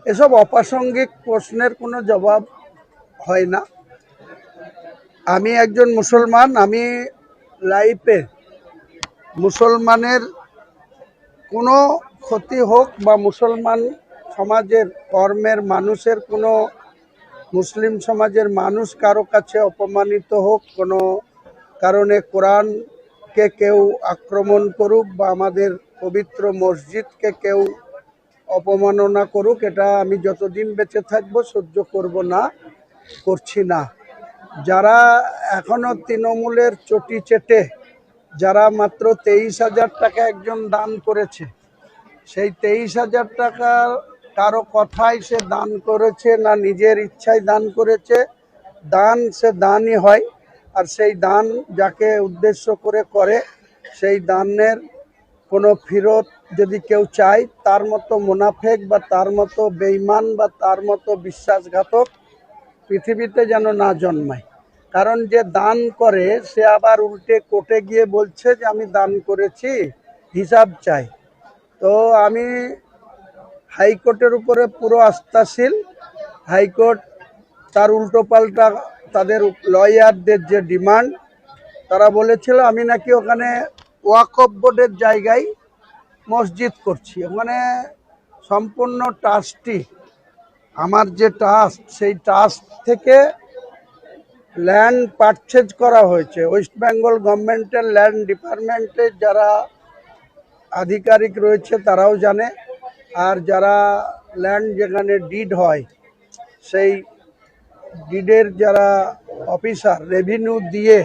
এসব অপ্রাসঙ্গিক প্রশ্নের কোনো জবাব হয় না। আমি একজন মুসলমান, আমি লাইফে মুসলমানের কোনো ক্ষতি হোক বা মুসলমান সমাজের কর্মের মানুষের কোনো মুসলিম সমাজের মানুষ কারো কাছে অপমানিত হোক, কোনো কারণে কোরআনকে কেউ আক্রমণ করুক বা আমাদের পবিত্র মসজিদকে কেউ অপমাননা করুক, এটা আমি যতদিন বেঁচে থাকবো সহ্য করব না, করছি না। যারা এখনো তৃণমূলের চটি চেটে যারা মাত্র 23,000 টাকা একজন দান করেছে, সেই 23,000 টাকা কারো কথায় সে দান করেছে না নিজের ইচ্ছায় দান করেছে, দান সে দানই হয়। আর সেই দান যাকে উদ্দেশ্য করে সেই দানের কোনো ফেরত যদি কেউ চায়, তার মতো মুনাফেক বা তার মতো বেঈমান বা তার মতো বিশ্বাসঘাতক পৃথিবীতে যেন না জন্মায়। কারণ যে দান করে সে আবার উল্টে কোর্টে গিয়ে বলছে যে আমি দান করেছি, হিসাব চাই। তো আমি হাইকোর্টের উপরে পুরো আস্থাশীল। হাইকোর্ট তার উল্টোপাল্টা তাদের লয়ারদের যে ডিমান্ড, তারা বলেছিল আমি নাকি ওখানে ওয়াকফ বোর্ডের জায়গায় মসজিদ করছি, ওখানে সম্পূর্ণ ট্রাস্টি, আমার যে ট্রাস্ট সেই ট্রাস্ট থেকে ল্যান্ড পারচেজ করা হয়েছে। ওয়েস্ট বেঙ্গল গভর্নমেন্টের ল্যান্ড ডিপার্টমেন্টের যারা আধিকারিক রয়েছে তারাও জানে, আর যারা ল্যান্ড যেখানে ডিড হয় সেই ডিডের যারা অফিসার রেভিনিউ দিয়ে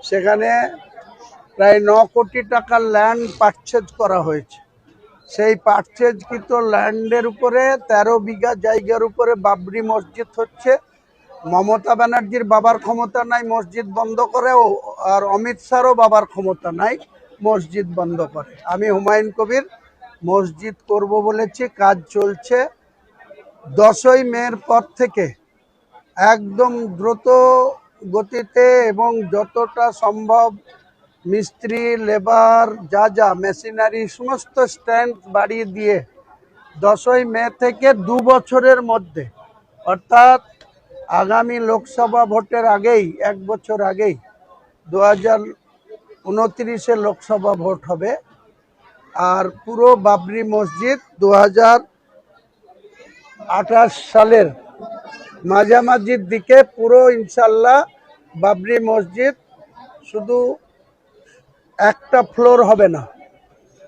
সেখানে প্রায় 9 কোটি টাকার ল্যান্ড পারচেজ করা হয়েছে। সেই পারচেজকৃত ল্যান্ডের উপরে 13 বিঘা জায়গার উপরে বাবরি মসজিদ হচ্ছে। মমতা ব্যানার্জির বাবার ক্ষমতা নাই মসজিদ বন্ধ করে, আর অমিত শাহরও বাবার ক্ষমতা নাই মসজিদ বন্ধ করে। আমি হুমায়ুন কবির মসজিদ করব বলেছি, কাজ চলছে। 10ই মের পর থেকে একদম দ্রুত গতিতে এবং যতটা সম্ভব মিস্ত্রি, লেবার, যা মেশিনারি সমস্ত স্ট্যান্ড বাড়িয়ে দিয়ে 10ই মে থেকে 2 বছরের মধ্যে, অর্থাৎ আগামী লোকসভা ভোটের আগেই, 1 বছর আগেই 2029-এ লোকসভা ভোট হবে। আর পুরো বাবরি মসজিদ 2028 সালের মাঝামাঝির দিকে পুরো ইনশাল্লাহ বাবরি মসজিদ শুধু একটা ফ্লোর হবে না,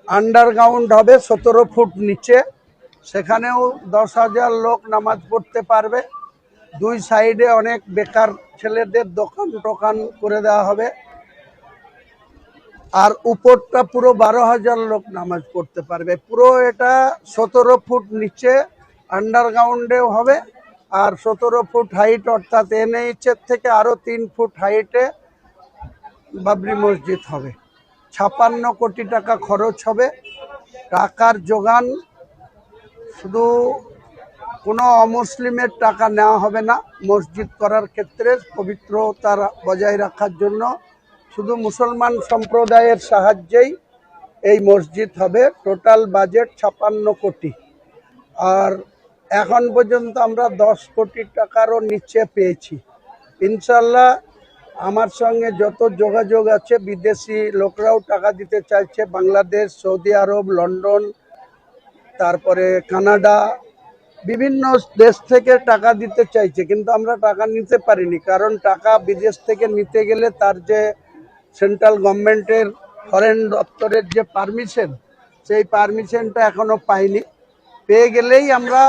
আন্ডারগ্রাউন্ড হবে 17 ফুট নিচে। সেখানেও 10,000 লোক নামাজ পড়তে পারবে। 2 সাইডে অনেক বেকার ছেলেদের দোকান টোকান করে দেওয়া হবে। আর উপরটা পুরো 12,000 লোক নামাজ পড়তে পারবে। পুরো এটা 17 ফুট নিচে আন্ডারগ্রাউন্ডেও হবে, আর 17 ফুট হাইট, অর্থাৎ NH-এর থেকে আরও 3 ফুট হাইটে বাবরি মসজিদ হবে। 56 কোটি টাকা খরচ হবে। টাকার যোগান শুধু কোনো অমুসলিমের টাকা নেওয়া হবে না মসজিদ করার ক্ষেত্রে, পবিত্রতা বজায় রাখার জন্য শুধু মুসলমান সম্প্রদায়ের সাহায্যেই এই মসজিদ হবে। টোটাল বাজেট 56 কোটি। আর এখন পর্যন্ত আমরা 10 কোটি টাকারও নিচে পেয়েছি। ইনশাল্লাহ আমার সঙ্গে যত যোগাযোগ আছে, বিদেশি লোকরাও টাকা দিতে চাইছে, বাংলাদেশ, সৌদি আরব, লন্ডন, তারপরে কানাডা, বিভিন্ন দেশ থেকে টাকা দিতে চাইছে, কিন্তু আমরা টাকা নিতে পারিনি। কারণ টাকা বিদেশ থেকে নিতে গেলে তার যে সেন্ট্রাল গভর্নমেন্টের ফরেন দপ্তরের যে পারমিশন, সেই পারমিশনটা এখনো পাইনি। পেয়ে গেলেই আমরা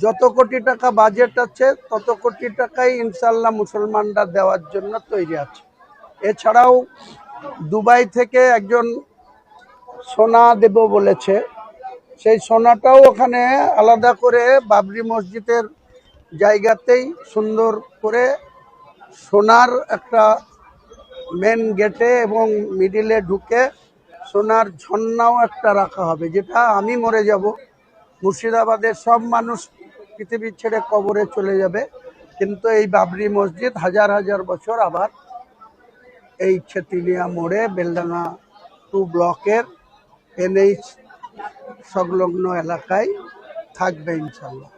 যত কোটি টাকা বাজেট আছে তত কোটি টাকাই ইনশাল্লাহ মুসলমানরা দেওয়ার জন্য তৈরি আছে। এছাড়াও দুবাই থেকে একজন সোনা দেব বলেছে, সেই সোনাটাও ওখানে আলাদা করে বাবরি মসজিদের জায়গাতেই সুন্দর করে সোনার একটা মেন গেটে এবং মিডিলে ঢুকে সোনার ঝর্ণাও একটা রাখা হবে, যেটা আমি মরে যাব, মুর্শিদাবাদের সব মানুষ পৃথিবী ছেড়ে কবরে চলে যাবে, কিন্তু এই বাবরি মসজিদ হাজার হাজার বছর আবার এই ছেতিলিয়া মোড়ে বেলডাঙ্গা 2 ব্লকের NH সংলগ্ন এলাকায় থাকবে ইনশাল্লাহ।